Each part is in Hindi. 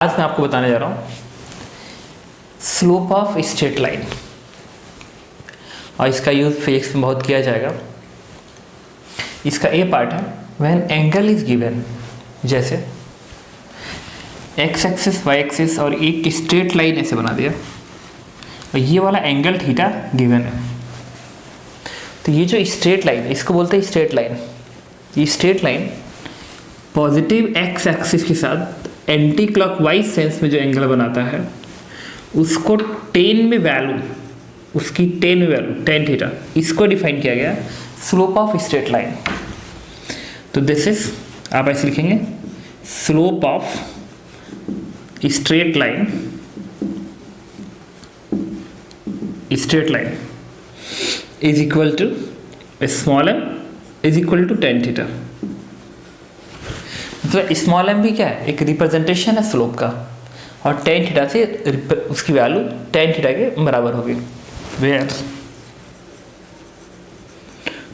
आज मैं आपको बताने जा रहा हूँ स्लोप ऑफ स्ट्रेट लाइन, और इसका यूज़ फिजिक्स में बहुत किया जाएगा। इसका ए पार्ट है व्हेन एंगल इज गिवन, जैसे एक्स एक्सिस वाई एक्सिस और एक स्ट्रेट लाइन ऐसे बना दिया और ये वाला एंगल थीटा गिवन है। तो ये जो स्ट्रेट लाइन है इसको बोलते हैं स्ट्रेट लाइन। ये straight line positive x axis के साथ एंटी क्लॉकवाइज सेंस में जो एंगल बनाता है उसको टेन में वैल्यू, उसकी टेन में वैल्यू टेन थीटा, इसको डिफाइन किया गया स्लोप ऑफ स्ट्रेट लाइन। तो दिस इज, आप ऐसे लिखेंगे slope of straight line, straight line is equal to small m is equal to tan theta. तो स्मॉल एम भी क्या है, एक रिप्रेजेंटेशन है स्लोप का, और टेन थीटा से उसकी वैल्यू टेन थीटा के बराबर होगी।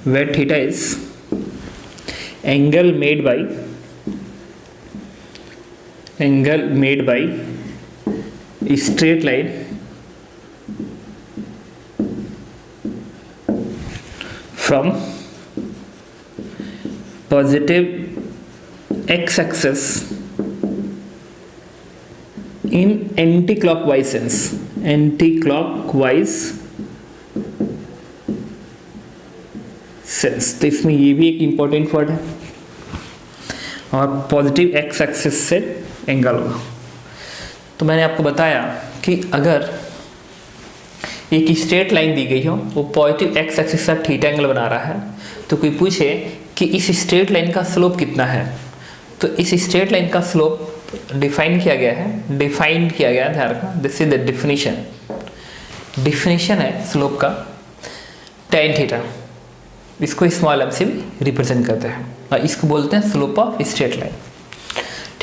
Where theta is angle made by straight line from positive x axis in anti-clockwise sense, तो इसमें ये भी एक इंपॉर्टेंट वर्ड है, और पॉजिटिव x एक्सिस से एंगल होगा। तो मैंने आपको बताया कि अगर एक स्ट्रेट लाइन दी गई हो, वो पॉजिटिव x एक्सिस के साथ थीटा एंगल बना रहा है, तो कोई पूछे कि इस स्ट्रेट लाइन का स्लोप कितना है, तो इस स्ट्रेट लाइन का स्लोप डिफाइन किया गया है, ध्यान रखना, दिस इज द डिफिनीशन है स्लोप का टेन थीटा। इसको स्मॉल एम से भी रिप्रेजेंट करते हैं और इसको बोलते हैं slope of straight line.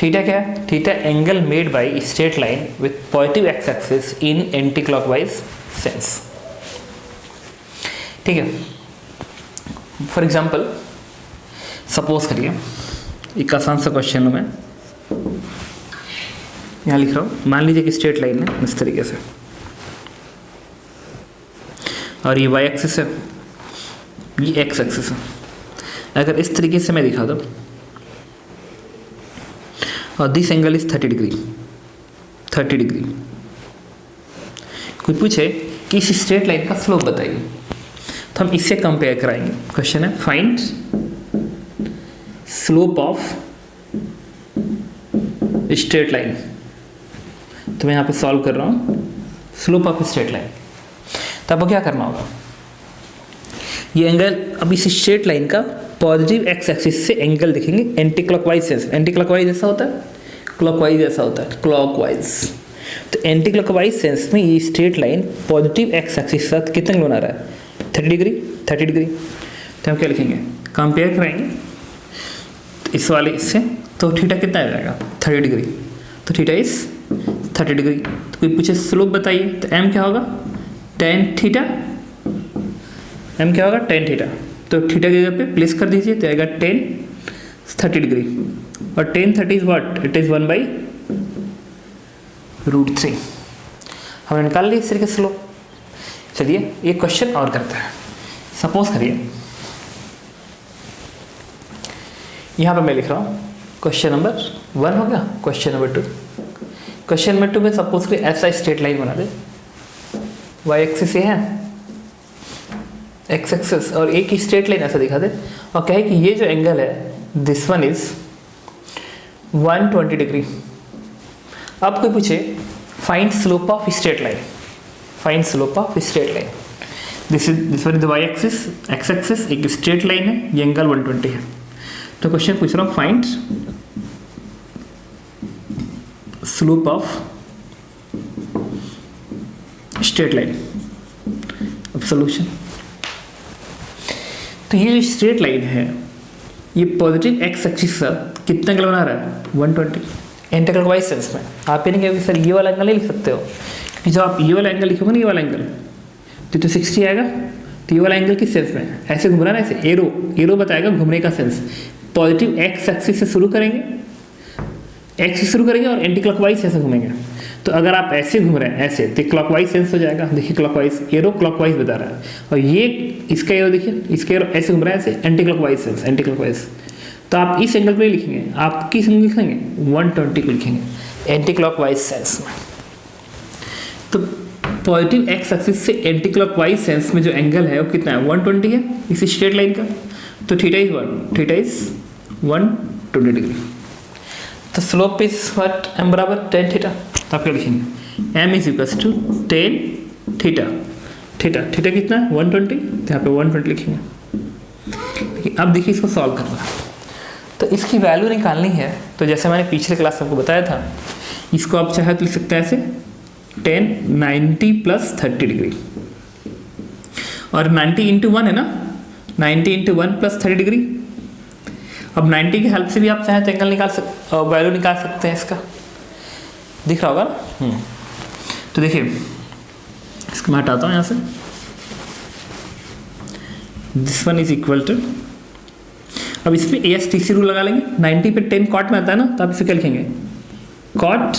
Theta क्या है? Theta angle made by straight line with positive x axis in anti clockwise sense. ठीक है, फॉर एग्जाम्पल सपोज करिए एक आसान सा क्वेश्चन मैं यहाँ लिख रहा हूँ। मान लीजिए कि स्ट्रेट लाइन है इस तरीके से, और ये वाई एक्सिस है, ये एक्स एक्सिस है। अगर इस तरीके से मैं दिखा दूँ, और दिस एंगल इज 30 डिग्री, कोई पूछे कि इस स्ट्रेट लाइन का स्लोप बताइए, तो हम इससे कंपेयर कराएंगे। क्वेश्चन है find slope of straight line. तो मैं यहाँ पे सॉल्व कर रहा हूँ स्लोप ऑफ स्ट्रेट लाइन। तो आपको क्या करना होगा, ये एंगल, अब इस स्ट्रेट लाइन का पॉजिटिव एक्स एक्सिस से एंगल देखेंगे anti clockwise sense. Anti clockwise ऐसा होता है, क्लॉकवाइज ऐसा होता है, क्लॉकवाइज। तो एंटी क्लॉकवाइज सेंस में ये straight line positive x axis के साथ कितना एंगल बना रहा है? 30 डिग्री। तो हम क्या लिखेंगे, कंपेयर कराएंगे इस वाले इससे, तो थीटा कितना आ जाएगा? 30 डिग्री। तो थीटा इज 30 डिग्री। तो कोई पूछे स्लोप बताइए, तो एम क्या होगा? Tan theta. एम क्या होगा? Ten theta. तो थीटा की जगह पे प्लेस कर दीजिए, तो आएगा 30 डिग्री। और 10 30 इज व्हाट? It is 1/√3। हमने निकाल ली इस तरीके से स्लोप। चलिए एक क्वेश्चन और करते हैं। सपोज करिए यहाँ पे मैं लिख रहा हूँ क्वेश्चन नंबर 1 हो गया, क्वेश्चन नंबर 2। क्वेश्चन नंबर 2 में सपोज करिए ऐसा स्ट्रेट लाइन बना दे, वाई एक्सिस ये है, एक्स एक्सिस, और एक ही स्ट्रेट लाइन ऐसा दिखा दे, और कहे कि ये जो एंगल है दिस वन इज 120 डिग्री। अब कोई पूछे find slope of straight line, this one is the y axis, x axis, एक स्ट्रेट लाइन है, ये एंगल 120 है। तो क्वेश्चन पूछ रहा हूँ find slope of straight line. अब सॉल्यूशन, तो ये जो स्ट्रेट लाइन है ये पॉजिटिव एक्स एक्सिस के साथ कितना एंगल बना रहा है? 120 एंटी क्लॉकवाइज सेंस में। आप ये नहीं कहोगे सर ये वाला एंगल नहीं लिख सकते हो, क्योंकि जब आप ये वाला एंगल लिखोगे ना, ये वाला एंगल, तो 60 आएगा। तो ये वाला एंगल किस सेंस में? ऐसे घूम रहा है ना, ऐसे एरो बताएगा घूमने का सेंस। पॉजिटिव एक्स एक्सिस से शुरू करेंगे, एक्स से शुरू करेंगे और एंटी क्लॉकवाइज ऐसे घूमेंगे। तो अगर आप ऐसे घूम रहे हैं ऐसे तो क्लॉकवाइज सेंस हो जाएगा। देखिए क्लॉकवाइज, एरो क्लॉकवाइज बता रहा है, और ये इसका एरो देखिए, इसका एरो ऐसे घूम रहा है ऐसे, anti clockwise sense, anti clockwise. तो आप इस एंगल पे लिखेंगे, आप किस एंगल लिखेंगे, 120 को लिखेंगे एंटी क्लॉकवाइज सेंस में। तो पॉजिटिव एक्स एक्सिस से एंटी क्लॉकवाइज सेंस में जो एंगल है वो कितना है, 120 है इस स्ट्रेट लाइन का। तो थीटा इज 120 डिग्री। तो स्लोप इज व्हाट, एम बराबर tan थीटा। तो आप क्या लिखेंगे, m is equals to tan theta. Theta कितना है, 120, तो यहाँ पे 120 लिखेंगे। अब देखिए इसको सॉल्व करना है, तो इसकी वैल्यू निकालनी है। तो जैसे मैंने पिछले क्लास में आपको बताया था, इसको आप चाहे तो लिख सकते हैं ऐसे, tan 90 + 30 डिग्री, और 90 × 1 है ना, 90 × 1 + 30 डिग्री। अब 90 की हेल्प से भी आप चाहे तो एंगल वैल्यू निकाल सकते हैं इसका, दिख रहा होगा ना। तो देखिए इसको मैं हटाता हूँ यहाँ से, this one is equal to, अब इसमें ASTC रूल लगा लेंगे। 90 पे 10 कॉट में आता है ना, तो आप इसे क्या लिखेंगे, कॉट,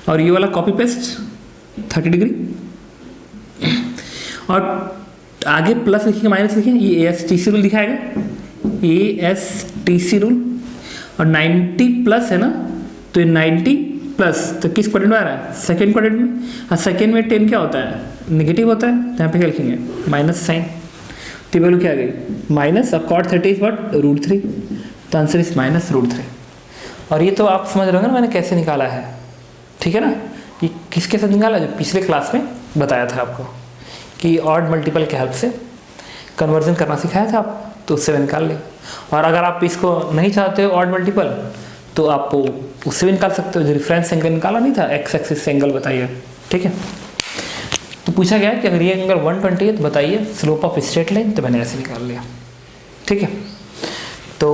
और ये वाला कॉपी पेस्ट 30 डिग्री, और आगे प्लस लिखिए माइनस लिखिए, ये ASTC रूल दिखाएगा, ASTC रूल। और 90 प्लस है ना, तो ये 90 प्लस, तो किस क्वाड्रेंट में आ रहा है, सेकेंड क्वाड्रेंट में। और सेकेंड में 10 क्या होता है, नेगेटिव होता है, तो यहाँ पे क्या लिखेंगे, माइनस साइन। तो वैल्यू क्या आ गई, माइनस, और कॉट 30 इज व्हाट, √3। तो आंसर इज -√3। और ये तो आप समझ रहे हो ना मैंने कैसे निकाला है, ठीक है ना। ये किसके साथ निकाला, जो पिछले क्लास में बताया था आपको कि ऑड मल्टीपल के हेल्प से कन्वर्जन करना सिखाया था आप, तो उससे भी निकाल लिया। और अगर आप इसको नहीं चाहते हो ऑड मल्टीपल, तो आप उससे भी निकाल सकते हो। जो रेफरेंस एंगल निकाला नहीं था, एक्स एक्सिस से एंगल बताइए, ठीक है। तो पूछा गया कि अगर ये एंगल 120 है तो बताइए स्लोप ऑफ स्ट्रेट लाइन, तो मैंने ऐसे निकाल लिया, ठीक है। तो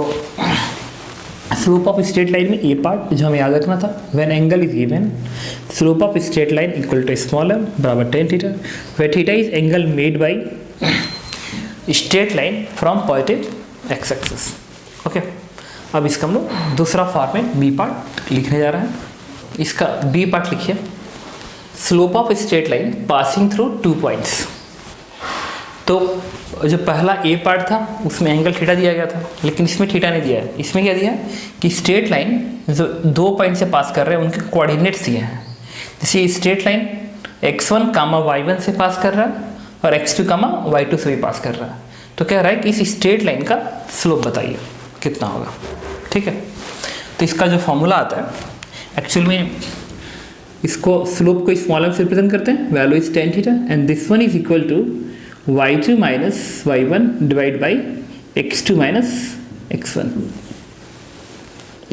स्लोप ऑफ स्ट्रेट लाइन में ये पार्ट जो हमें याद रखना था, when angle is given slope of straight line equal to small m बराबर tan theta, where theta is angle made by straight line from positive x axis. Okay, अब इसका हम लोग दूसरा फॉर्मेट बी पार्ट लिखने जा रहे हैं। इसका बी पार्ट लिखिए, slope of straight line passing through 2 points. तो जो पहला ए पार्ट था उसमें एंगल थीटा दिया गया था, लेकिन इसमें थीटा नहीं दिया है। इसमें क्या दिया है कि स्ट्रेट लाइन जो 2 पॉइंट से पास कर रहे हैं उनके कोऑर्डिनेट्स दिए हैं। जैसे स्ट्रेट लाइन x1, y1 से पास कर रहा है और x2, y2 से भी पास कर रहा है। तो कह रहा है कि इस स्ट्रेट लाइन का स्लोप बताइए कितना होगा, ठीक है। तो इसका जो फॉर्मूला आता है, एक्चुअल में इसको स्लोप को स्मॉल m से रिप्रेजेंट करते हैं, value is tan theta, and this one is equal to y2 - y1 divide by x2 - x1।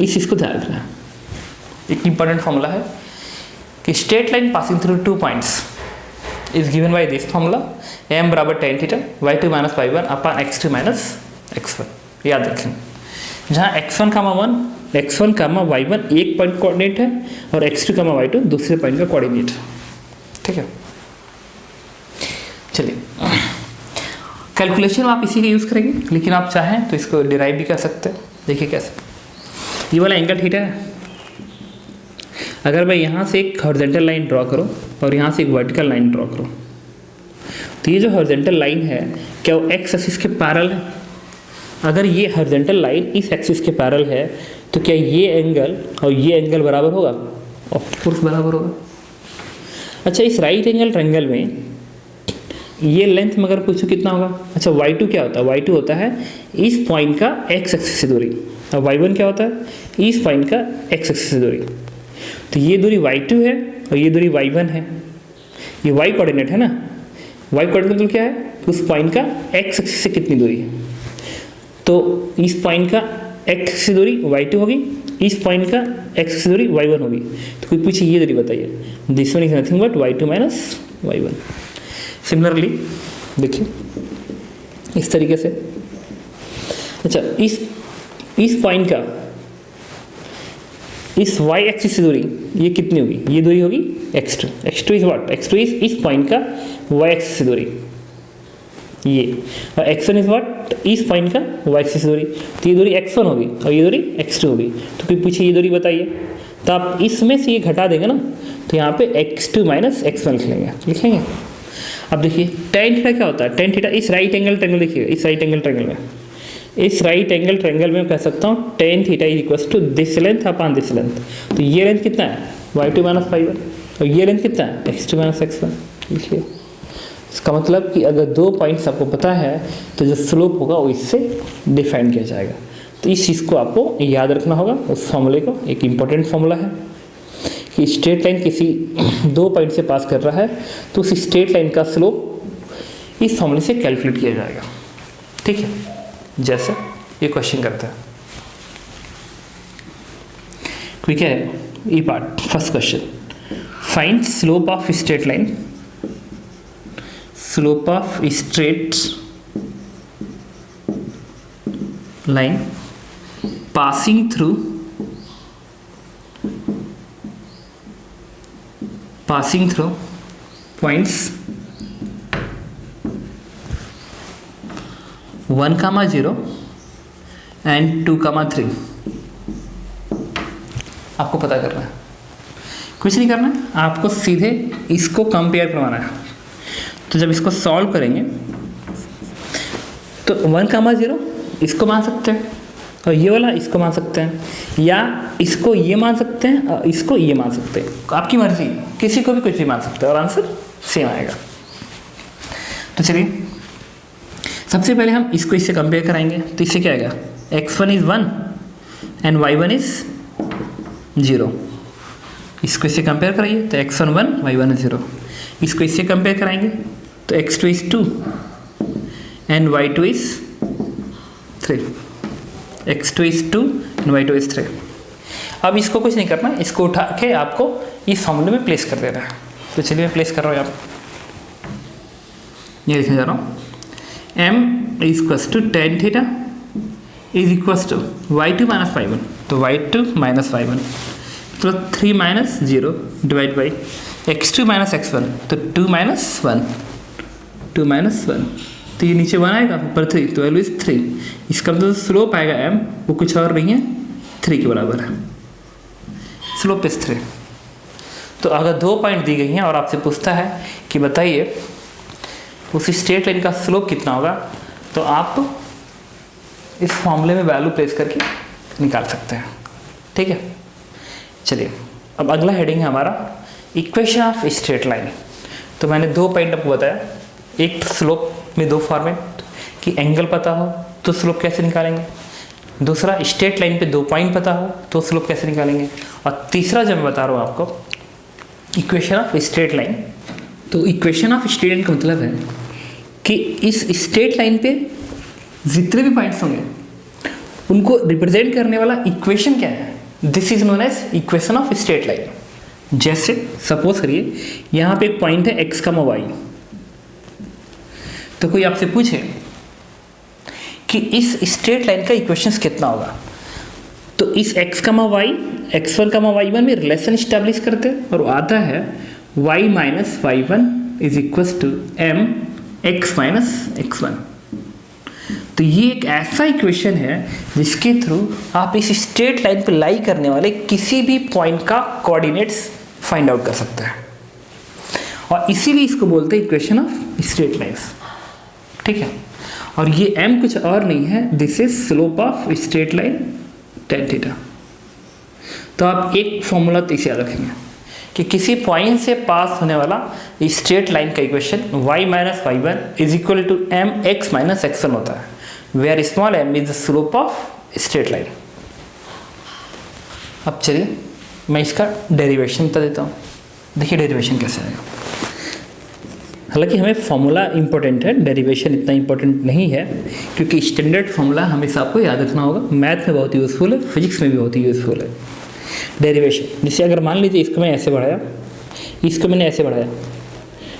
इसको ध्यान रखना, एक इंपॉर्टेंट फॉर्मूला है कि straight line passing through 2 points is given by this formula, m बराबर tan theta, y2 - y1 upon x2 - x1। याद रखें, जहाँ x1, y1 एक पॉइंट कोऑर्डिनेट है और x2, y2 दूसरे पॉइंट का कोऑर्डिनेट है, ठीक है। चलिए, कैलकुलेशन आप इसी का यूज़ करेंगे, लेकिन आप चाहें तो इसको डिराइव भी कर सकते हैं। देखिए कैसे, ये वाला एंगल थीटा है। अगर मैं यहाँ से एक हॉरिजॉन्टल लाइन ड्रॉ करूँ और यहाँ से एक वर्टिकल लाइन ड्रॉ करूँ, तो ये जो हॉरिजॉन्टल लाइन है क्या वो एक्स एक्सिस के पैरेलल है? अगर ये हॉरिजॉन्टल लाइन इस एक्सिस के पैरेलल है तो क्या ये एंगल और ये एंगल बराबर होगा? ऑफ कोर्स बराबर होगा। अच्छा, इस राइट एंगल ट्रायंगल में ये लेंथ में अगर पूछो कितना होगा? अच्छा, y2 क्या होता है? y2 होता है इस पॉइंट का x एक्सिस से दूरी, और y1 क्या होता है? इस पॉइंट का x एक्सिस से दूरी। तो ये दूरी y2 है और ये दूरी y1 है। ये y कोऑर्डिनेट है ना, y कोऑर्डिनेट मतलब क्या है? उस पॉइंट का x एक्सिस से कितनी दूरी है। तो इस पॉइंट का x से दूरी y2 होगी, इस पॉइंट का x से दूरी y1 होगी। तो कोई पूछे ये दूरी बताइए, this one is nothing but y2 - y1। Similarly देखिए इस तरीके से, अच्छा इस पॉइंट का इस y एक्सिस से दूरी ये कितनी होगी? ये दूरी होगी x2। x2 is what? x2 is इस पॉइंट का y एक्सिस से दूरी ये, और x1 इज व्हाट? बट इस पॉइंट का y एक्सिस दूरी, तो ये दूरी x1 होगी और ये दूरी x2 होगी। तो कोई पूछे ये दूरी बताइए, तो आप इसमें से ये घटा देंगे ना, तो यहाँ पे x2 माइनस x1 लिखेंगे। अब देखिए tan थीटा क्या होता है, tan थीटा इस राइट एंगल ट्रायंगल, देखिए इस राइट एंगल ट्रायंगल में कह सकता हूँ tan theta is equal to this length upon this length. तो ये लेंथ कितना है y2 माइनस y1 और ये लेंथ कितना है x2 माइनस x1। लिखिए, इसका मतलब कि अगर दो पॉइंट्स आपको पता है तो जो स्लोप होगा वो इससे डिफाइन किया जाएगा। तो इस चीज़ को आपको याद रखना होगा, उस फॉर्मूले को। एक इम्पॉर्टेंट फॉर्मूला है कि स्ट्रेट लाइन किसी दो पॉइंट से पास कर रहा है तो उस स्ट्रेट लाइन का स्लोप इस फॉर्मूले से कैलकुलेट किया जाएगा। ठीक है, जैसे ये क्वेश्चन करते हैं, ठीक है। E part first question, find slope of straight line, slope of straight line passing through points 1, 0 and 2, 3। आपको पता करना है, कुछ नहीं करना है, आपको सीधे इसको कंपेयर करवाना है। तो जब इसको सॉल्व करेंगे तो 1, 0 इसको मान सकते हैं और ये वाला इसको मान सकते हैं, या इसको ये मान सकते हैं और इसको ये मान सकते हैं। आपकी मर्जी, किसी को भी कुछ भी मान सकते हैं और आंसर सेम आएगा। तो चलिए सबसे पहले हम इसको इससे कंपेयर कराएंगे। तो इससे क्या आएगा, x1 इज 1 एंड y1 इज 0। इसको इससे कंपेयर कराइए तो x1 1, y1 0। इसको इससे कंपेयर कराएंगे तो x2 is 2 and y2 is 3। x2 is 2 and y2 is 3। अब इसको कुछ नहीं करना, इसको उठा के आपको इस फॉर्मूले में प्लेस कर देना है। तो चलिए मैं प्लेस कर रहा हूँ यहाँ, ये लिखने जा रहा हूँ। m is equal to tan theta is equal to y2 minus y1, तो y2 माइनस y1 तो 3 minus 0 divide by x2 minus x1, तो 2 माइनस 1, 2 माइनस 1, तो ये नीचे 1 आएगा, ऊपर 3, तो वैल्यू इज 3। इसका मतलब स्लोप आएगा m, वो कुछ और नहीं है 3 के बराबर है, स्लोप इज 3। तो अगर दो पॉइंट दी गई हैं और आपसे पूछता है कि बताइए उस स्ट्रेट लाइन का स्लोप कितना होगा, तो आप इस फॉर्मूले में वैल्यू प्लेस करके निकाल सकते हैं। ठीक है, चलिए अब अगला हेडिंग है हमारा इक्वेशन ऑफ स्ट्रेट लाइन। तो मैंने दो पॉइंट आपको बताया, एक तो स्लोप में दो फॉर्मेट कि एंगल पता हो तो स्लोप कैसे निकालेंगे, दूसरा स्ट्रेट लाइन पे दो पॉइंट पता हो तो स्लोप कैसे निकालेंगे, और तीसरा जो मैं बता रहा हूँ आपको इक्वेशन ऑफ स्ट्रेट लाइन। तो इक्वेशन ऑफ स्ट्रेट लाइन का मतलब है कि इस स्ट्रेट लाइन पे जितने भी पॉइंट्स होंगे उनको रिप्रेजेंट करने वाला इक्वेशन क्या है, this is known as equation of straight line. जैसे सपोज करिए यहाँ पे एक पॉइंट है x, y, तो कोई आपसे पूछे कि इस स्ट्रेट लाइन का इक्वेशंस कितना होगा, तो इस x, y, x1, y1 में रिलेशन स्टैब्लिश करते हैं और वो आता है y minus y1 is equal to m x minus x1। तो ये एक ऐसा इक्वेशन है जिसके थ्रू आप इस स्ट्रेट लाइन पर लाई करने वाले किसी भी पॉइंट का कोऑर्डिनेट्स फाइंड आउट कर सकते हैं, और इसीलिए इसको बोलते हैं इक्वेशन ऑफ स्ट्रेट लाइन्स। ठीक है, और ये m कुछ और नहीं है, this is slope of straight line tan theta. तो आप एक फॉर्मूला तो इसे याद रखेंगे कि किसी पॉइंट से पास होने वाला स्ट्रेट लाइन का equation y minus y1 is equal to m x minus x1 होता है, where small m is the slope of straight line. अब चलिए मैं इसका डेरिवेशन बता देता हूँ। देखिए डेरिवेशन कैसे आएगा, हालांकि हमें फॉर्मूला इंपॉर्टेंट है, डेरिवेशन इतना इंपॉर्टेंट नहीं है, क्योंकि स्टैंडर्ड फॉर्मूला हमेशा आपको याद रखना होगा। मैथ में बहुत यूज़फुल है, फिजिक्स में भी बहुत यूज़फुल है डेरिवेशन। जैसे अगर मान लीजिए इसको मैं ऐसे बढ़ाया, इसको मैंने ऐसे बढ़ाया,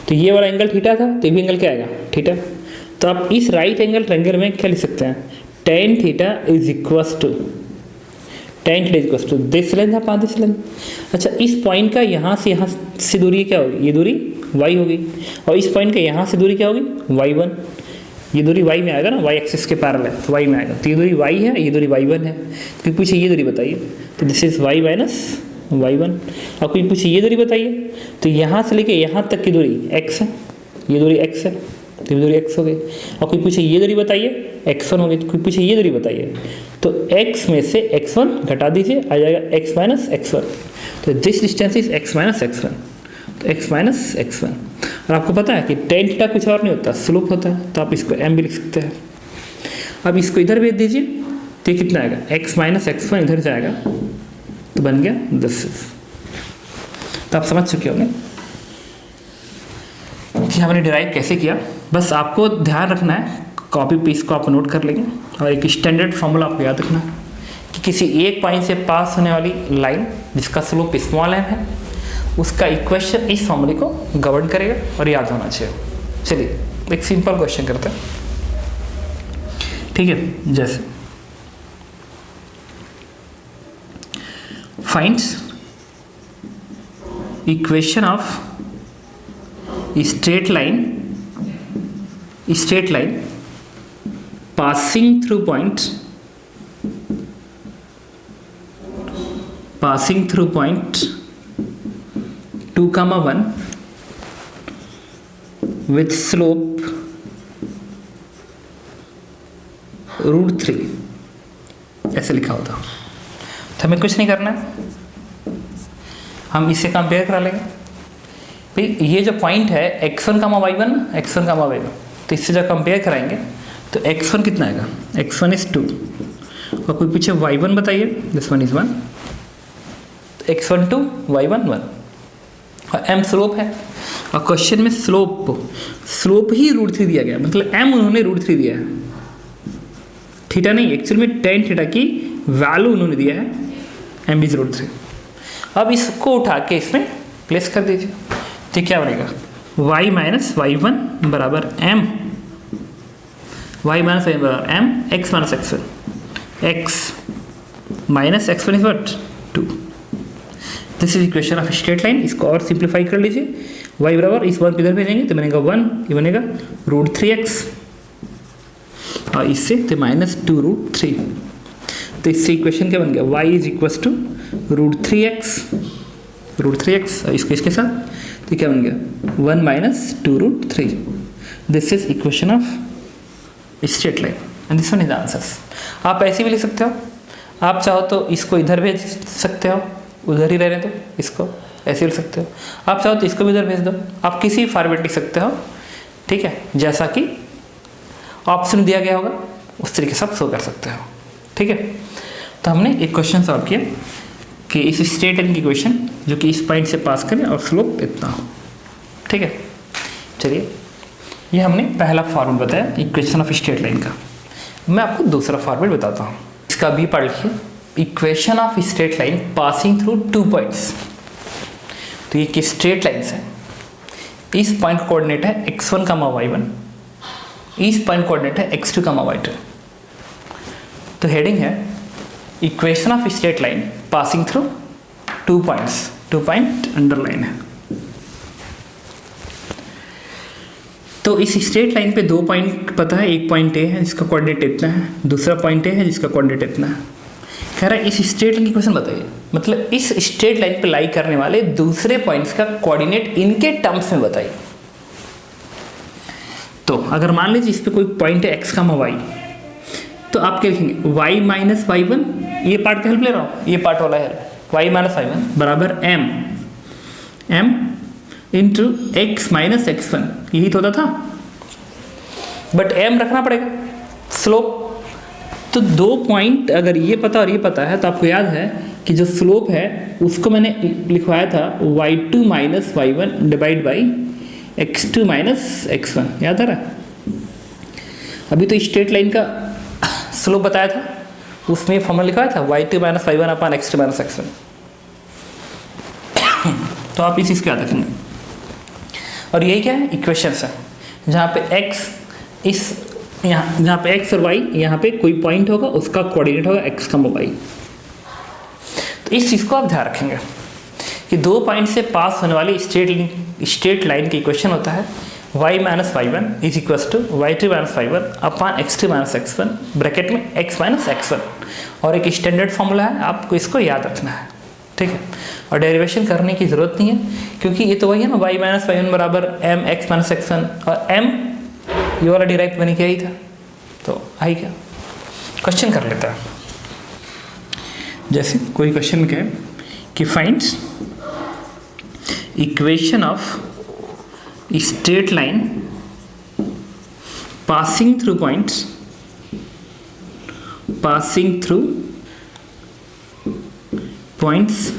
तो ये वाला एंगल थीटा था, तो ये भी एंगल क्या आएगा थीटा। तो आप इस राइट एंगल ट्रायंगल में क्या लिख सकते हैं, tan theta is equals to this length upon this length. अच्छा, इस पॉइंट का यहाँ से दूरी क्या होगी, ये दूरी y होगी, और इस पॉइंट का यहाँ से दूरी क्या होगी y1। ये दूरी y में आएगा ना, y एक्सिस के पैरेलल है तो y में आएगा। तो ये दूरी y है, ये दूरी y1 है। कोई पूछे ये दूरी बताइए तो this is y minus y1। और कोई पूछे ये दूरी बताइए तो यहाँ से लेके यहाँ तक की दूरी x है, ये दूरी x है तो ये दूरी x हो गई। और कोई पूछे ये दूरी बताइए x1 हो गई। तो कोई पूछे ये दूरी बताइए तो x में से x1 घटा दीजिए, आ जाएगा x माइनस x1। तो this distance is x minus x1, तो x माइनस x1। और आपको पता है कि tan थीटा कुछ और नहीं होता, स्लोप होता है, तो आप इसको m भी लिख सकते हैं। अब इसको इधर भेज दीजिए तो ये कितना आएगा, x माइनस x1 इधर जाएगा तो बन गया दिस इज। तो आप समझ चुके होंगे कि हमने डिराइव कैसे किया। बस आपको ध्यान रखना है, कॉपी पेस्ट को आप नोट कर लेंगे और एक स्टैंडर्ड फॉर्मूला आपको याद रखना है कि किसी एक पॉइंट से पास होने वाली लाइन जिसका स्लोप स्मॉल m है उसका इक्वेशन इस फॉर्मूले को गवर्न करेगा और याद होना चाहिए। चलिए एक सिंपल क्वेश्चन करते हैं, ठीक है। जैसे finds equation of straight line passing through point 2,1 with slope √3 ऐसे लिखा होता। तो हमें कुछ नहीं करना है, हम इसे कंपेयर करा लेंगे। भाई ये जो पॉइंट है x1 कामा y1 ना, x1 कामा y1, तो इससे जब कंपेयर कराएंगे तो x1 कितना आएगा, x1 इज 2। और कोई पूछे y1 बताइए, दिस वन इज 1, तो x1 2 y1 1। और m स्लोप है और क्वेश्चन में स्लोप ही √3 दिया गया, मतलब m उन्होंने √3 दिया है, थीटा नहीं, एक्चुअल में tan थीटा की वैल्यू उन्होंने दिया है, m इज √3। अब इसको उठा के इसमें प्लेस कर दीजिए तो क्या बनेगा, y माइनस y1 बराबर m, y माइनस y1 बराबर m, x minus x1, x minus x1 is what 2। This is equation of straight line. इसको और सिंप्लीफाई कर लीजिए, y बराबर इस 1 इधर भेजेंगे तो बनेगा 1, ये बनेगा √3x और इससे तो माइनस 2√3। तो इससे इक्वेशन क्या बन गया, y is equal to √3x और इसको इसके साथ तो क्या बन गया 1 minus 2√3। This is equation of straight line and this one is answers. आप ऐसे भी लिख सकते हो, आप चाहो तो इसको इधर भेज सकते हो, उधर ही रहने दो, इसको ऐसे लिख सकते हो। आप चाहो तो इसको भी इधर भेज दो, आप किसी फॉर्मेट लिख सकते हो, ठीक है, जैसा कि ऑप्शन दिया गया होगा उस तरीके से आप शो कर सकते हो, ठीक है। तो हमने एक क्वेश्चन सॉल्व किया कि इस स्ट्रेट लाइन की इक्वेशन जो कि इस पॉइंट से पास करें और स्लोप इतना हो, ठीक है। चलिए ये हमने पहला फॉर्मूला बताया इक्वेशन ऑफ स्ट्रेट लाइन का। मैं आपको दूसरा फॉर्मूला बताता हूँ, इसका भी पढ़ लिखिए, equation of straight line passing through 2 points. तो ये कि स्ट्रेट लाइन्स है, इस पॉइंट कोऑर्डिनेट है x1 कामा y1, इस पॉइंट कोऑर्डिनेट है x2 कामा y2। तो हेडिंग है equation of straight line passing through 2 points, 2 point underline है। तो इस स्ट्रेट लाइन पे 2 पॉइंट पता है, एक पॉइंट ए है जिसका कोऑर्डिनेट इतना है, दूसरा पॉइंट ए है जिसका कोऑर्डिनेट इतना है। कह रहा है इस स्ट्रेट लाइन की क्वेश्चन बताइए, मतलब इस स्ट्रेट लाइन पे लाई करने वाले दूसरे पॉइंट्स का कोऑर्डिनेट इनके टर्म्स में बताइए। तो अगर मान लीजिए इस पे कोई पॉइंट है x कामा y, तो आप क्या लिखेंगे y माइनस y1, ये पार्ट का हेल्प ले रहा हूँ, ये पार्ट वाला हेल्प, y माइनस y1 बराबर m into x minus x1, यही तो होता था, बट m रखना पड़ेगा स्लोप। तो 2 पॉइंट अगर ये पता और ये पता है तो आपको याद है कि जो स्लोप है उसको मैंने लिखवाया था y2 minus y1 divide by x2 minus x1, याद आ रहा है। अभी तो स्ट्रेट लाइन का स्लोप बताया था, उसमें फॉर्मूला लिखवाया था y2 minus y1 upon x2 minus x1। तो आप इस चीज़ को याद रखेंगे। और यही क्या है, इक्वेशंस है, जहाँ पे x इस यहाँ जहाँ पे x और y यहाँ पे कोई पॉइंट होगा उसका कोऑर्डिनेट होगा x का y। तो इस चीज़ को आप ध्यान रखेंगे कि 2 पॉइंट से पास होने वाली स्ट्रेट लाइन की इक्वेशन होता है y minus y one is equal to y two minus y one upon x two minus x one bracket में x माइनस एक्स वन, और एक स्टैंडर्ड फॉर्मूला है, आपको इसको याद रखना है, ठीक है। और डेरिवेशन करने की ज़रूरत नहीं है क्योंकि ये तो वही है ना, y माइनस वाई वन बराबर m x minus x one, और m ये वाला डिराइव मैंने किया ही था, तो आई क्या। क्वेश्चन कर लेता है, जैसे कोई क्वेश्चन में कहे कि finds equation of straight line passing through points, passing through points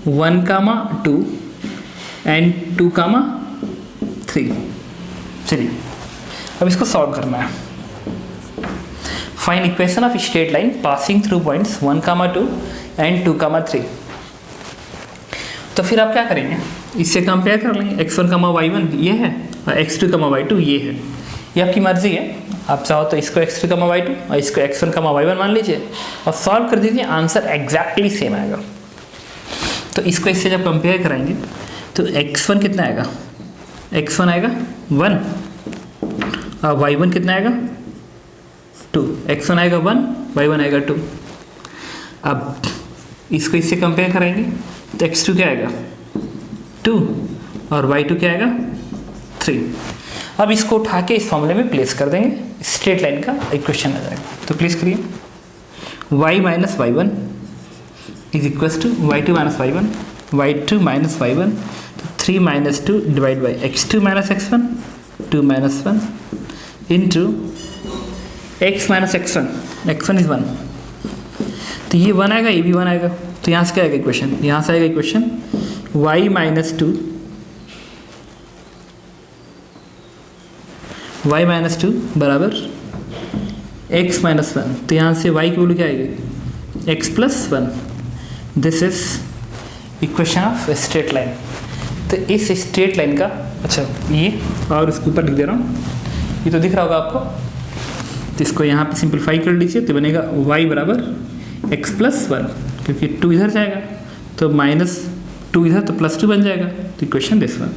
1, 2 and 2, 3। चलिए अब इसको सॉल्व करना है। Find equation of straight line passing through points 1, 2 and 2, 3। तो फिर आप क्या करेंगे, इससे कंपेयर कर लेंगे, x1, y1 ये है और x2, y2 ये है। ये आपकी मर्जी है, आप चाहो तो इसको x2, y2 और इसको x1, y1 मान लीजिए और सॉल्व कर दीजिए, आंसर एग्जैक्टली सेम आएगा। तो इसको इससे जब कंपेयर कराएंगे तो x1 कितना आएगा, x1 आएगा 1 और y1 कितना आएगा 2, x1 आएगा 1, y1 आएगा 2। अब इसको इससे कंपेयर कराएंगे तो x2 क्या आएगा 2 और y2 क्या आएगा 3। अब इसको उठा के इस फॉर्मूले में प्लेस कर देंगे, स्ट्रेट लाइन का इक्वेशन आ जाएगा। तो प्लेस करिए, y minus y one is equal to y two minus y one, y two minus y one, 3 minus 2 divide by x2 minus x1, 2 minus 1 into x minus x1, x1 इज 1, तो ये 1 आएगा, ये भी 1 आएगा। तो यहाँ से क्या आएगा इक्वेशन, यहाँ से आएगा equation y minus 2, y minus 2 बराबर x माइनस 1। तो यहाँ से y की वैल्यू क्या आएगी, x plus 1। This is equation of straight line. तो इस स्ट्रेट लाइन का, अच्छा ये और इसके ऊपर लिख दे रहा हूँ, ये तो दिख रहा होगा आपको, तो इसको यहाँ पे सिंपलीफाई कर लीजिए तो बनेगा y बराबर x प्लस 1, क्योंकि 2 इधर जाएगा तो माइनस 2 इधर तो प्लस 2 बन जाएगा। तो equation this one,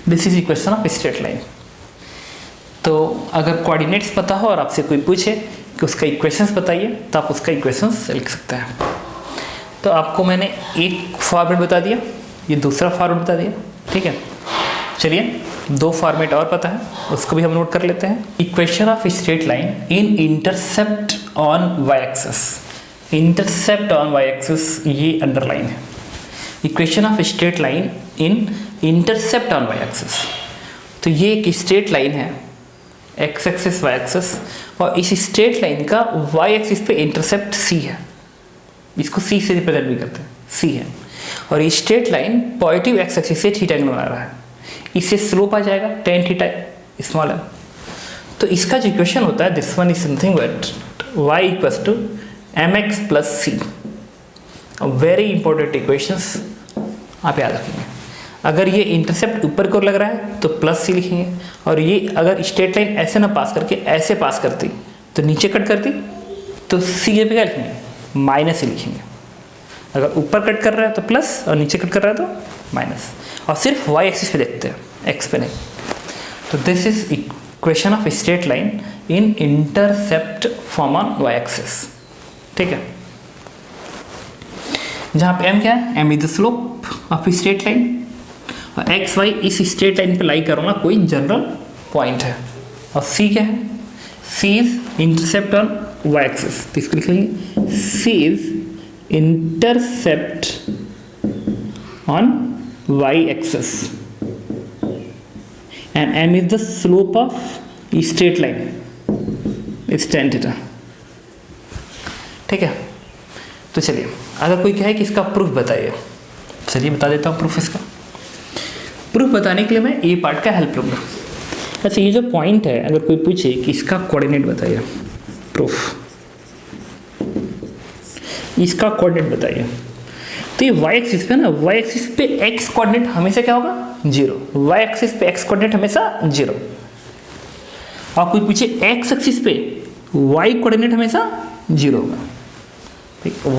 this is equation of straight line. तो अगर कोऑर्डिनेट्स पता हो और आपसे कोई पूछे कि उसका इक्वेशंस बताइए तो आप उसका इक्वेशंस लिख सकते हैं। तो आपको मैंने एक फॉर्मेट बता दिया, ये दूसरा फॉर्मेट बता दिया, ठीक है। चलिए 2 फॉर्मेट और पता है, उसको भी हम नोट कर लेते हैं। Equation of straight line in intercept on y axis, intercept on y axis ये अंडरलाइन है। Equation of straight line in intercept on y axis, तो ये एक स्ट्रेट लाइन है, एक्स एक्सिस वाई एक्सिस, और इस स्ट्रेट लाइन का वाई एक्सिस पे इंटरसेप्ट सी है, इसको सी से रिप्रेजेंट भी करते हैं, सी है। और ये straight line positive x axis से थीटा एंगल बना रहा है, इससे स्लोप आ जाएगा tan थीटा स्मॉल है। तो इसका जो इक्वेशन होता है this one is something but y equals to mx plus c. Very important equations आप याद रखेंगे। अगर ये इंटरसेप्ट ऊपर की ओर लग रहा है तो प्लस सी लिखेंगे, और ये अगर स्ट्रेट लाइन ऐसे ना पास करके ऐसे पास करती तो नीचे कट करती तो सी पे क्या लिखेंगे, माइनस सी लिखेंगे। अगर ऊपर कट कर रहा है तो प्लस और नीचे कट कर रहा है तो माइनस, और सिर्फ y एक्सिस पे देखते हैं, x पे नहीं। तो this is equation of straight line in intercept form on y axis, ठीक है। जहाँ पे m क्या है, m is the slope of straight line, और x y इस स्ट्रेट लाइन पे लाई करो ना कोई जनरल पॉइंट है, और c क्या है, c is intercept on y axis. तो इसको लिख लेंगे c is intercept on y axis and m is the slope of straight line, it's tan theta, ठीक है। तो चलिए अगर कोई कहे कि इसका प्रूफ बताइए, चलिए बता देता हूँ प्रूफ। इसका प्रूफ बताने के लिए मैं ए पार्ट का हेल्प लूँगा। अच्छा ये जो पॉइंट है, अगर कोई पूछे कि इसका कोऑर्डिनेट बताइए, प्रूफ इसका कोऑर्डिनेट बताइए, तो ये y एक्सिस पे ना, y एक्सिस पे x कोऑर्डिनेट हमेशा क्या होगा, 0। y एक्सिस पे x कोऑर्डिनेट हमेशा 0। और कोई पूछे x एक्सिस पे y कोऑर्डिनेट हमेशा 0 होगा।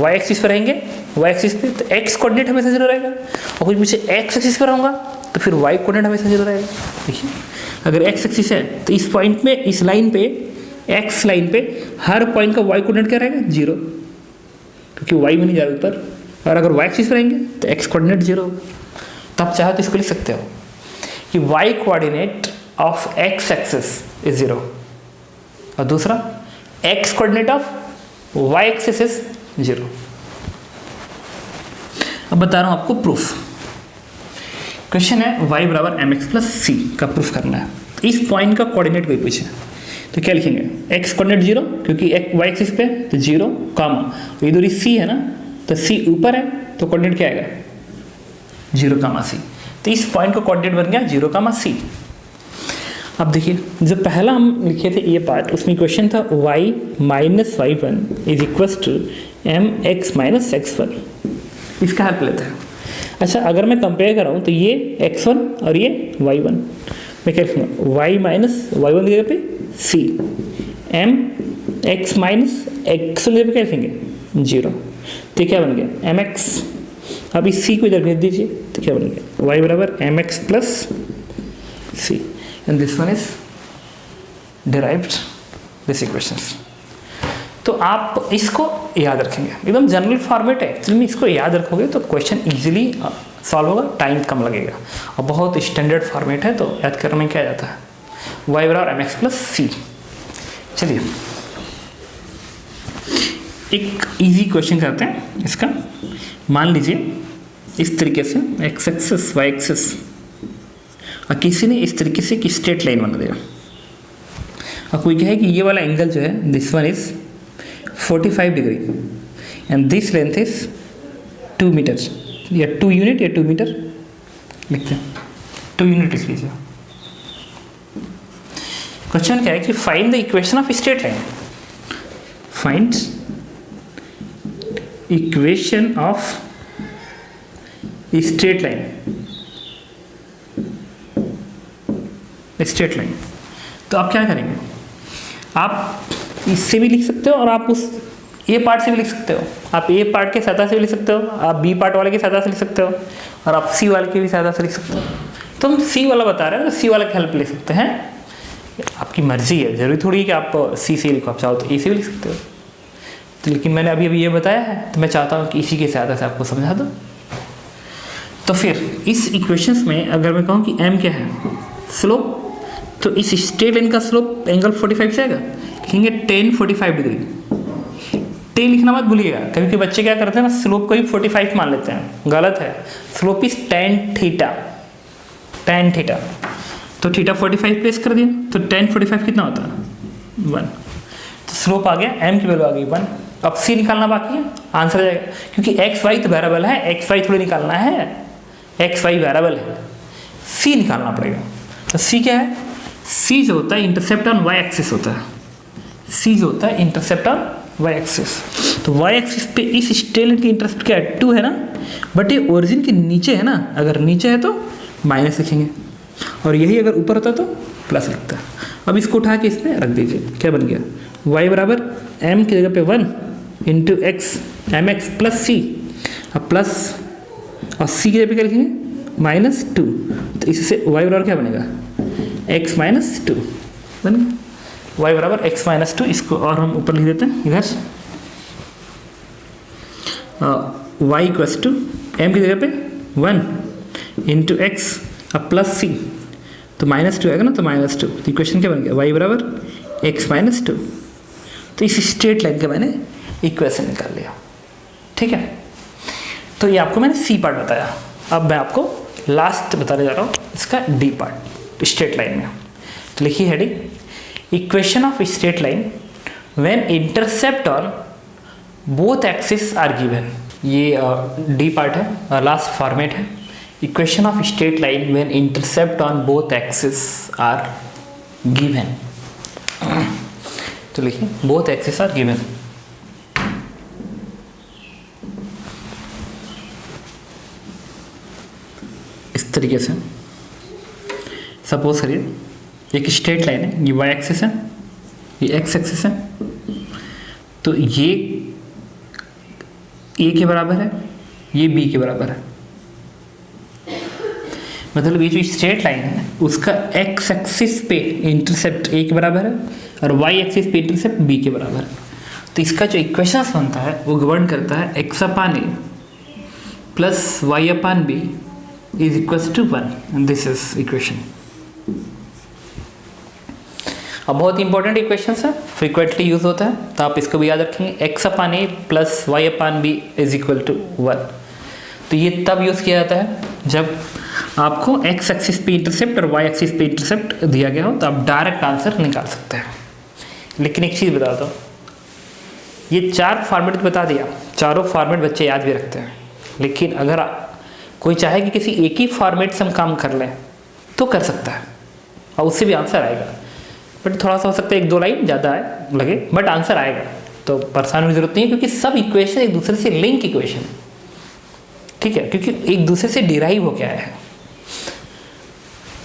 y एक्सिस पे रहेंगे वाई एक्सिस पे, तो एक्स कोऑर्डिनेट हमेशा जीरो रहेगा, और कुछ मुझे एक्स एक्सिस पर रहूँगा तो फिर वाई कोऑर्डिनेट हमेशा जीरो रहेगा। देखिए अगर एक्स एक्सिस है तो इस पॉइंट में, इस लाइन पे, एक्स लाइन पे हर पॉइंट का वाई कोऑर्डिनेट क्या रहेगा? जीरो, क्योंकि वाई में नहीं जा रहा ऊपर। और अगर वाई एक्सिस पर रहेंगे तो एक्स कोऑर्डिनेट जीरो होगा। तो आप चाहे तो इसको लिख सकते हो कि y coordinate of x axis is zero, और दूसरा x coordinate of y axis is zero. अब बता रहा हूं आपको प्रूफ। क्वेश्चन है y बराबर एम एक्स प्लस सी का प्रूफ करना है। इस पॉइंट का कोऑर्डिनेट कोई पूछे तो क्या लिखेंगे? x कोऑर्डिनेट जीरो, क्योंकि y एक्सिस पे तो जीरो कामा, इधर c है ना, तो c ऊपर है तो कोऑर्डिनेट क्या आएगा? Zero comma c। तो इस पॉइंट का कोऑर्डिनेट बन गया जीरो कामा c। अब देखिए जो पहला हम लिखे थे ये पार्ट, उसमें क्वेश्चन था y minus y one is equal to m x minus x one. इसका हेल्प लेते हैं। अच्छा अगर मैं कंपेयर कराऊँ तो ये x1 और ये y1, मैं क्या लिखूँगा? y माइनस वाई वन की जगह पे c, m x minus x one की जगह पे क्या लिखेंगे? जीरो। तो क्या बन गया? mx। अब इस c को इधर भेज दीजिए तो क्या बन गया? y बराबर mx plus c, and this one is derived this equations. तो आप इसको याद रखेंगे, एकदम जनरल फॉर्मेट है एक्चुअली में। इसको याद रखोगे तो क्वेश्चन इजीली सॉल्व होगा, टाइम कम लगेगा, और बहुत स्टैंडर्ड फॉर्मेट है, तो याद करने में क्या जाता है? y बराबर एम एक्स प्लस सी। चलिए एक इजी क्वेश्चन करते हैं इसका। मान लीजिए इस तरीके से x एक्सिस y एक्सिस, और किसी ने इस तरीके से एक स्ट्रेट लाइन बना दिया, और कोई कहे कि ये वाला एंगल जो है this one is 45 degree and this length is 2 metre, या 2 यूनिट या 2 मीटर लिखते हैं, 2 यूनिट लिख लीजिए। क्वेश्चन क्या है कि find the equation of straight line. Find equation of straight line. Straight line तो आप क्या करेंगे? आप इससे भी लिख सकते हो, और आप उस ए पार्ट से भी लिख सकते हो। आप ए पार्ट के सतह से भी लिख सकते हो, आप बी पार्ट वाले की सतह से लिख सकते हो, और आप सी वाले की भी सतह से लिख सकते हो। तो हम सी वाला बता रहे हैं तो सी वाले की हेल्प ले सकते हैं, आपकी मर्जी है, जरूरी थोड़ी है कि आप सी से लिखो, आप चाहो तो ए से भी लिख सकते हो। तो लेकिन मैंने अभी ये बताया है, तो मैं चाहता हूँ कि इसी के सहायता से आपको समझा दूँ। तो फिर इस इक्वेशंस में अगर मैं कहूँ कि एम क्या है? स्लोप। तो इस स्ट्रेट लाइन का स्लोप एंगल 45 से आएगा, लिखेंगे tan 45 डिग्री। टेन लिखना मत भूलिएगा, कभी कभी बच्चे क्या करते हैं ना, स्लोप को ही 45 मान लेते हैं, गलत है। Slope is tan theta, tan theta. तो थीटा 45 प्लेस कर दिया, तो tan 45 कितना होता है? 1। तो स्लोप आ गया, m की वैल्यू आ गई 1। अब c निकालना बाकी है, आंसर आ जाएगा, क्योंकि एक्स वाई तो वेरिएबल है, एक्स वाई थोड़ी निकालना है, एक्स वाई वेरिएबल है, c निकालना पड़ेगा। तो c क्या है? c जो होता है इंटरसेप्ट ऑन y एक्सिस होता है, c जो होता है इंटरसेप्ट ऑन y एक्सिस। तो y एक्सिस पे इस स्ट्रेट लाइन की इंटरसेप्ट क्या है? 2 है ना, बट ये ओरिजिन के नीचे है ना, अगर नीचे है तो माइनस लिखेंगे, और यही अगर ऊपर होता तो प्लस लिखता है। अब इसको उठा के इसमें रख दीजिए, क्या बन गया? y बराबर m की जगह पे 1 into x m x plus C, अब प्लस और c की जगह पे क्या लिखेंगे? -2। तो इससे y बराबर क्या बनेगा? x माइनस 2 बन गया, y बराबर x माइनस 2। इसको और हम ऊपर लिख देते हैं इधर, y इक्वल्स टू m की जगह पे 1 इंटू एक्स अब प्लस सी, तो -2 आएगा ना, तो -2। तो इक्वेशन क्या बन गया? y बराबर x माइनस 2। तो इस स्ट्रेट लाइन का मैंने इक्वेशन निकाल लिया, ठीक है। तो ये आपको मैंने सी पार्ट बताया। अब मैं आपको लास्ट बताने जा रहा हूँ इसका डी पार्ट स्ट्रेट लाइन में। तो लिखिए heading, equation of straight line when intercept on both axis are given. ये डी पार्ट है, लास्ट फॉर्मेट है। Equation of straight line when intercept on both axis are given. तो लिखिए बोथ एक्सिस आर गिवन। इस तरीके से सपोज करिए एक स्ट्रेट लाइन है, ये y एक्सिस है, ये x एक्सिस है। तो ये ए के बराबर है, ये बी के बराबर है। मतलब ये जो स्ट्रेट लाइन है उसका एक्स एक्सिस पे इंटरसेप्ट ए के बराबर है और वाई एक्सिस पे इंटरसेप्ट बी के बराबर है। तो इसका जो इक्वेशन बनता है वो गवर्न करता है x upon a plus y upon b is equal to 1। This is equation. अब बहुत इंपॉर्टेंट इक्वेशन है, फ्रिक्वेंटली यूज होता है, तो आप इसको भी याद रखेंगे। X upon a plus y upon b is equal to 1। तो ये तब यूज़ किया जाता है जब आपको एक्स एक्सिस पे इंटरसेप्ट और वाई एक्सिस पे इंटरसेप्ट दिया गया हो, तो आप डायरेक्ट आंसर निकाल सकते हैं। लेकिन एक चीज़ बता दो, ये 4 फॉर्मेट बता दिया, चारों फॉर्मेट बच्चे याद भी रखते हैं। लेकिन अगर कोई चाहे कि किसी एक ही फॉर्मेट से हम काम कर लें तो कर सकता है और उससे भी आंसर आएगा। बट थोड़ा सा हो सकता है 1-2 लाइन ज़्यादा आए लगे, बट आंसर आएगा। तो परेशान होने की जरूरत नहीं है, क्योंकि सब इक्वेशन एक दूसरे से लिंक इक्वेशन है, ठीक है, क्योंकि एक दूसरे से डिराइव हो गया है।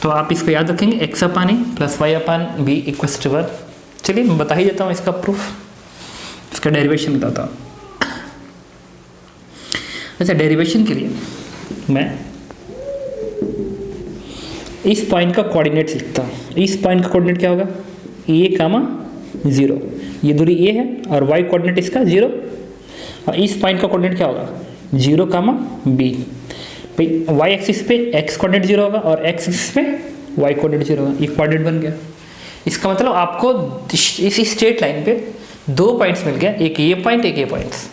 तो आप इसको याद रखेंगे, x upon a plus y upon b equals to 1। चलिए मैं बता ही देता हूँ इसका प्रूफ, इसका डेरिवेशन बताता हूँ। अच्छा, डेरिवेशन के लिए मैं इस पॉइंट का कोऑर्डिनेट्स लिखता हूँ। इस पॉइंट का कोऑर्डिनेट क्या होगा, ए कामा 0, ये दूरी ए है और वाई कोऑर्डिनेट इसका 0, और इस पॉइंट का कोऑर्डिनेट क्या होगा 0 कामा बी। भाई वाई एक्सिस पे एक्स कोऑर्डिनेट 0 होगा और एक्स एक्सिस पे वाई कोऑर्डिनेट 0 होगा, ये कोऑर्डिनेट बन गया। इसका मतलब आपको इस स्ट्रेट लाइन पे 2 पॉइंट्स मिल गया, एक ये पॉइंट एक ये पॉइंट्स,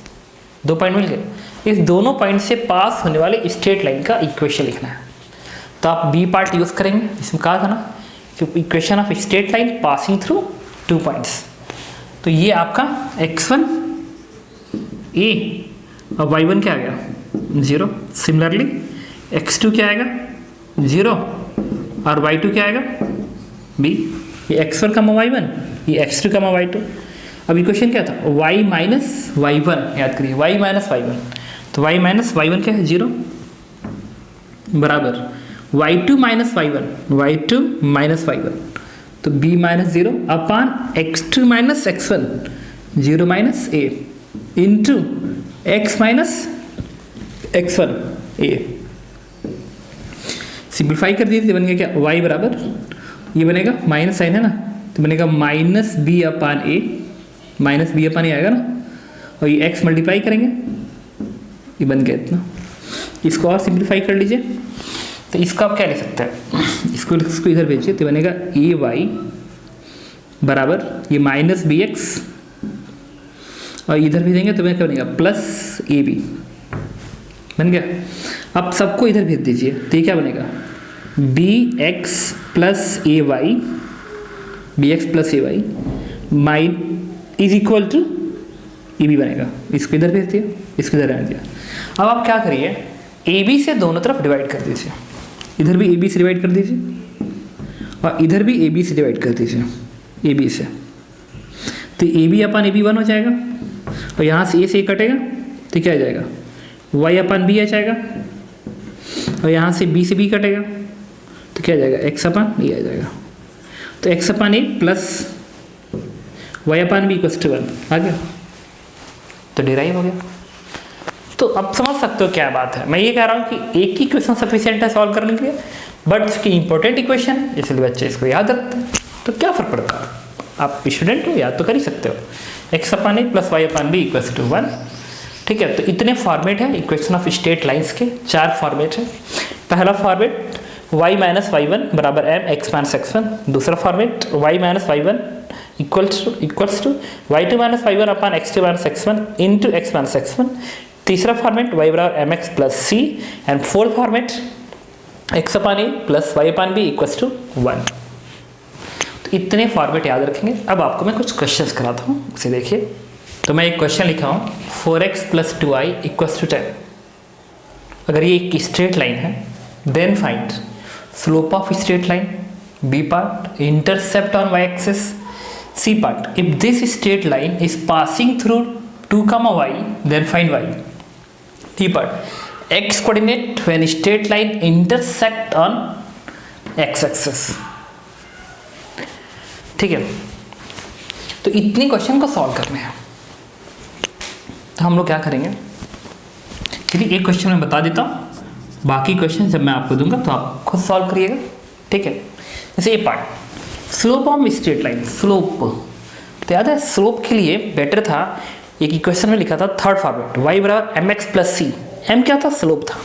2 पॉइंट मिल गए। इस दोनों पॉइंट से पास होने वाले स्ट्रेट लाइन का इक्वेशन लिखना है। तो आप बी पार्ट यूज़ करेंगे, इसमें कहा था ना कि equation of straight line passing through 2 points. तो ये आपका x1 a और y1 क्या आ गया 0। सिमिलरली x2 क्या आएगा 0 और y2 क्या आएगा b। ये x1 कमा y1, ये x2 कमा y2। अब इक्वेशन क्या था y माइनस y1, याद करिए y माइनस y1। तो y माइनस y1 क्या है 0 बराबर y2 minus y1, y2 minus y1, तो b minus 0 upon x2 minus x1, 0 minus a into x minus x1 a। Simplify कर दीजिए, बन गया क्या y बराबर, ये बनेगा माइनस साइन है ना, तो बनेगा माइनस बी अपान ए, माइनस बी अपान ए आएगा ना, और ये x मल्टीप्लाई करेंगे, ये बन गया इतना। इसको और सिंप्लीफाई कर लीजिए, तो इसको आप क्या लिख सकते हैं, इसको इधर भेजिए, तो बनेगा ए वाई बराबर ये माइनस बी एक्स, और इधर भेजेंगे तो क्या बनेगा प्लस ए बी, बन गया। अब सबको इधर भेज दीजिए, तो ये क्या बनेगा b x plus a y, b x plus a y mine is equal to a b बनेगा। इसको इधर भेज दिया, इसको इधर रहने दिया। अब आप क्या करिए, ए बी से दोनों तरफ डिवाइड कर दीजिए, इधर भी ए बी से डिवाइड कर दीजिए और इधर भी ए बी से डिवाइड कर दीजिए, ए बी से। तो A B upon A B 1 हो जाएगा, और यहाँ से ए से कटेगा तो क्या आ जाएगा वाई अपान बी आ जाएगा, और यहाँ से बी से बी कटेगा तो क्या आ जाएगा एक्स अपान ए आ जाएगा। तो x upon a plus y upon b equals to 1 आ गया, तो डिराइव हो गया। तो अब समझ सकते हो क्या बात है। मैं ये कह रहा हूँ कि एक ही क्वेश्चन सफिशिएंट है सॉल्व करने के लिए, बट इसकी इंपॉर्टेंट इक्वेशन, इसलिए बच्चे इसको याद रखते हैं। तो क्या फ़र्क पड़ता है, आप स्टूडेंट हो याद तो कर ही सकते हो। X upon a plus y upon b equals to 1, ठीक है। तो इतने फॉर्मेट है इक्वेशन ऑफ स्ट्रेट लाइन्स के, 4 फॉर्मेट है। पहला फॉर्मेट y माइनस y1 बराबर m x माइनस x1, दूसरा format y minus y1 equals to y2 minus y1 upon x2 minus x1 into x minus x1, तीसरा फॉर्मेट y बराबर mx plus c, and fourth format x upon a plus y upon b equals to 1। तो इतने फॉर्मेट याद रखेंगे। अब आपको मैं कुछ क्वेश्चंस कराता हूँ, उसे देखिए। तो मैं एक क्वेश्चन लिखा हूँ 4x plus 2i equals to 10। अगर ये एक स्ट्रेट लाइन है, then find slope of straight line, b part intercept on y axis, c part if this straight line is passing through 2, y then find y, d part x coordinate when straight line intersect on x axis। ठीक है, तो इतने क्वेश्चन को सॉल्व करने हैं। तो हम लोग क्या करेंगे, चलिए एक क्वेश्चन मैं बता देता हूँ, बाकी क्वेश्चन जब मैं आपको दूंगा तो आप खुद सॉल्व करिएगा, ठीक है। जैसे ये part slope of straight line, slope तो याद है, स्लोप के लिए बेटर था एक इक्वेशन में लिखा था थर्ड फॉर्मेट y बराबर एम एक्स प्लस सी, एम क्या था, स्लोप था,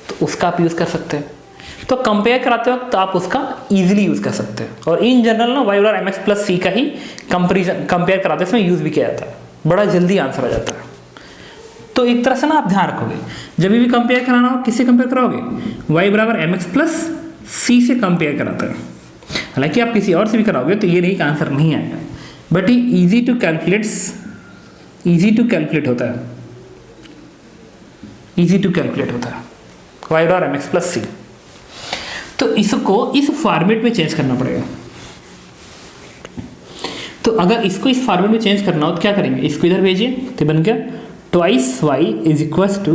तो उसका आप यूज़ कर सकते हैं। तो कंपेयर कराते वक्त तो आप उसका इजीली यूज़ कर सकते हैं, और इन जनरल ना y बराबर एम एक्स प्लस सी का ही कंपेयर कराते इसमें यूज़ भी किया जाता है, बड़ा जल्दी आंसर आ जाता है। तो एक तरह से ना आप ध्यान रखोगे, जब भी कंपेयर कराना हो किससे कंपेयर कराओगे, y बराबर एम एक्स प्लस सी से कंपेयर कराते हैं। हालांकि आप किसी और से भी कराओगे तो ये नहीं का आंसर नहीं आएगा, बट ये इजी टू कैलकुलेट होता है, इजी टू कैलकुलेट होता है y बराबर एम एक्स प्लस सी। तो इसको इस फॉर्मेट में चेंज करना पड़ेगा। तो अगर इसको इस फॉर्मेट में चेंज करना हो तो क्या करेंगे, इसको इधर भेजिए तो बन गया twice y is equals to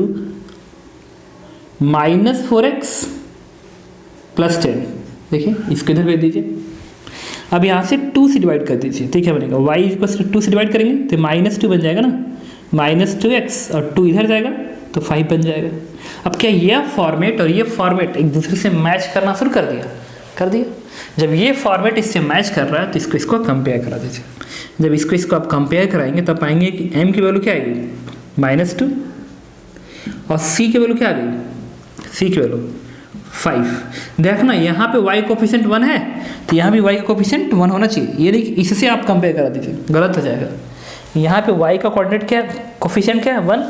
-4x plus 10। देखिए इसको इधर भेज दीजिए, अब यहाँ से 2 से डिवाइड कर दीजिए, ठीक है, बनेगा y इज इक्वल्स टू 2 से डिवाइड करेंगे तो -2 बन जाएगा ना, -2x और 2 इधर जाएगा तो 5 बन जाएगा। अब क्या ये फॉर्मेट और ये फॉर्मेट एक दूसरे से मैच करना शुरू कर दिया। जब ये फॉर्मेट इससे मैच कर रहा है तो इसको कंपेयर करा दीजिए। जब इसको आप कंपेयर कराएंगे तब पाएंगे कि m की वैल्यू क्या आएगी, -2, और c की वैल्यू क्या आ गई, c की वैल्यू 5। देखना यहाँ पे y कोफिशिएंट 1 है तो यहाँ भी y का कोफिशिएंट 1 होना चाहिए, ये नहीं कि इससे आप कंपेयर करा दीजिए, गलत हो जाएगा। यहाँ पे y का कोऑर्डिनेट क्या है, कोफिशिएंट क्या है 1,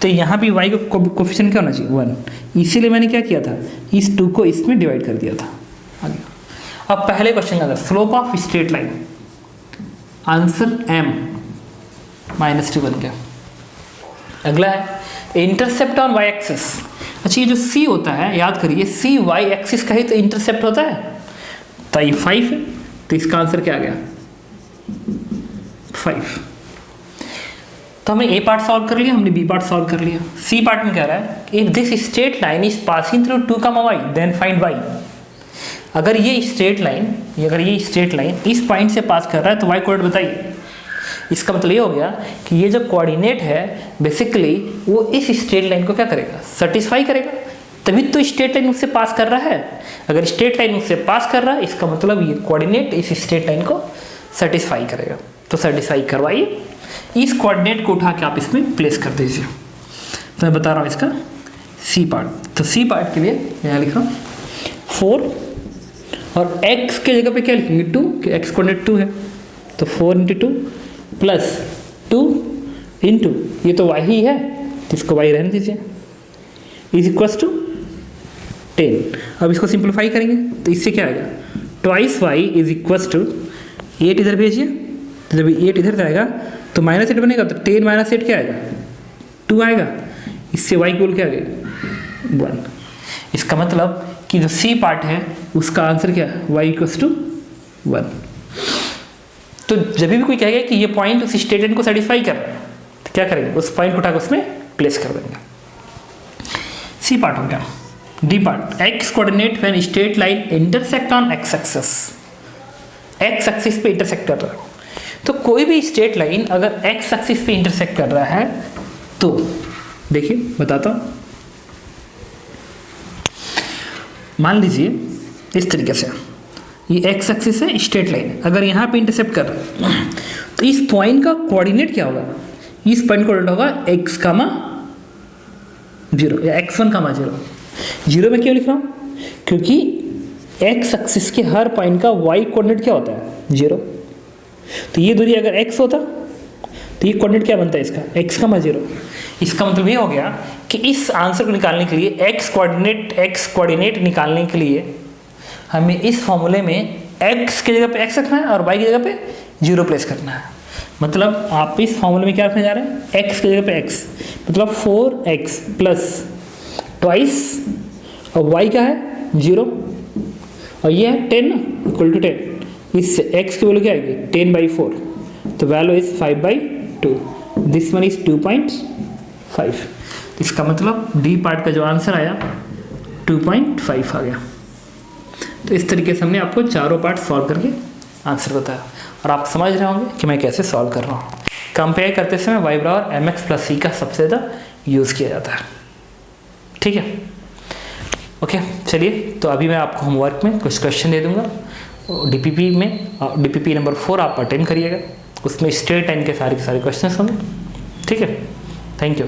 तो यहाँ भी y का कोफिशिएंट क्या होना चाहिए 1, इसीलिए मैंने क्या किया था, इस 2 को इसमें डिवाइड कर दिया था। आगे अब पहले क्वेश्चन का slope of straight line, answer m -2 बन गया। अगला है इंटरसेप्ट ऑन y एक्सिस। अच्छा ये जो c होता है याद करिए, c y एक्सिस का ही तो इंटरसेप्ट होता है, तो ये 5 है, तो इसका आंसर क्या आ गया 5। तो हमने a पार्ट सॉल्व कर लिया, हमने b पार्ट सॉल्व कर लिया। c पार्ट में कह रहा है if this straight line is passing through 2, y then find y। अगर ये स्ट्रेट लाइन इस पॉइंट से पास कर रहा है तो y कोऑर्डिनेट बताइए। इसका मतलब ये हो गया कि ये जो कोऑर्डिनेट है बेसिकली वो इस स्ट्रेट लाइन को क्या करेगा, सेटिस्फाई करेगा, तभी तो स्ट्रेट लाइन उससे पास कर रहा है। अगर स्ट्रेट लाइन उससे पास कर रहा है इसका मतलब ये कोऑर्डिनेट इस स्ट्रेट लाइन को सेटिस्फाई करेगा, तो सेटिस्फाई करवाइए। इस कोऑर्डिनेट को उठा के आप इसमें प्लेस कर दीजिए। तो मैं बता रहा हूँ इसका सी पार्ट। तो सी पार्ट के लिए मैं यहाँ लिख रहा हूँ 4 और x के जगह पे क्या लिखेंगे 2, कि x कोऑर्डिनेट 2 है, तो 4 × 2 प्लस 2 इंटू ये तो y ही है तो इसको y रहने दीजिए, इज इक्वल्स टू 10। अब इसको सिंप्लीफाई करेंगे तो इससे क्या आएगा, twice y is equals to 8 इधर भेजिए, तो जब 8 इधर जाएगा तो -8 बनेगा, तो 10 - 8 क्या आएगा 2 आएगा, इससे y की वैल्यू क्या आ गई 1। इसका मतलब कि जो सी पार्ट है उसका आंसर क्या है y इक्वल्स टू 1। तो जब भी कोई कहेगा कि ये पॉइंट उस स्टेटमेंट को सेटिस्फाई कर रहा है तो क्या करेंगे, उस पॉइंट को उठाकर उसमें प्लेस कर देंगे। सी पार्ट हो गया। D part x coordinate when straight line intersect on x axis, x axis पे इंटरसेक्ट कर रहा है। तो कोई भी स्ट्रेट लाइन अगर x एक्सिस पे इंटरसेक्ट कर रहा है तो देखिए बताता हूँ, मान लीजिए इस तरीके से ये x एक्सिस है, स्ट्रेट लाइन अगर यहाँ पे इंटरसेप्ट कर रहा है तो इस पॉइंट का कोऑर्डिनेट क्या होगा, इस पॉइंट कोऑर्डिनेट होगा x, 0 या x1, 0। 0 में क्यों लिख रहा हूँ, क्योंकि x एक्सिस के हर पॉइंट का y कोऑर्डिनेट क्या होता है 0। तो ये दूरी अगर x होता तो ये कोऑर्डिनेट क्या बनता है इसका x, 0। इसका मतलब ये हो गया कि इस आंसर को निकालने के लिए x कोऑर्डिनेट निकालने के लिए हमें इस फॉर्मूले में x की जगह पे x रखना है और y की जगह पे 0 प्लेस करना है। मतलब आप इस फॉर्मूले में क्या रखने जा रहे हैं, x की जगह पे x, मतलब 4x प्लस ट्वाइस और y क्या है 0 और ये है 10 इक्वल टू 10। इससे x की वैल्यू क्या आएगी 10/4, तो value is 5/2, this one is 2.5। इसका मतलब डी पार्ट का जो आंसर आया 2.5 आ गया। तो इस तरीके से हमने आपको चारों पार्ट सॉल्व करके आंसर बताया और आप समझ रहे होंगे कि मैं कैसे सॉल्व कर रहा हूँ। कंपेयर करते समय y बराबर mx प्लस c का सबसे ज़्यादा यूज़ किया जाता है। ठीक है, ओके। चलिए, तो अभी मैं आपको होमवर्क में कुछ क्वेश्चन दे दूंगा डीपीपी में। डीपीपी नंबर 4 आप अटेंड करिएगा, उसमें स्ट्रेट लाइन के सारे क्वेश्चन होंगे। ठीक है, थैंक यू।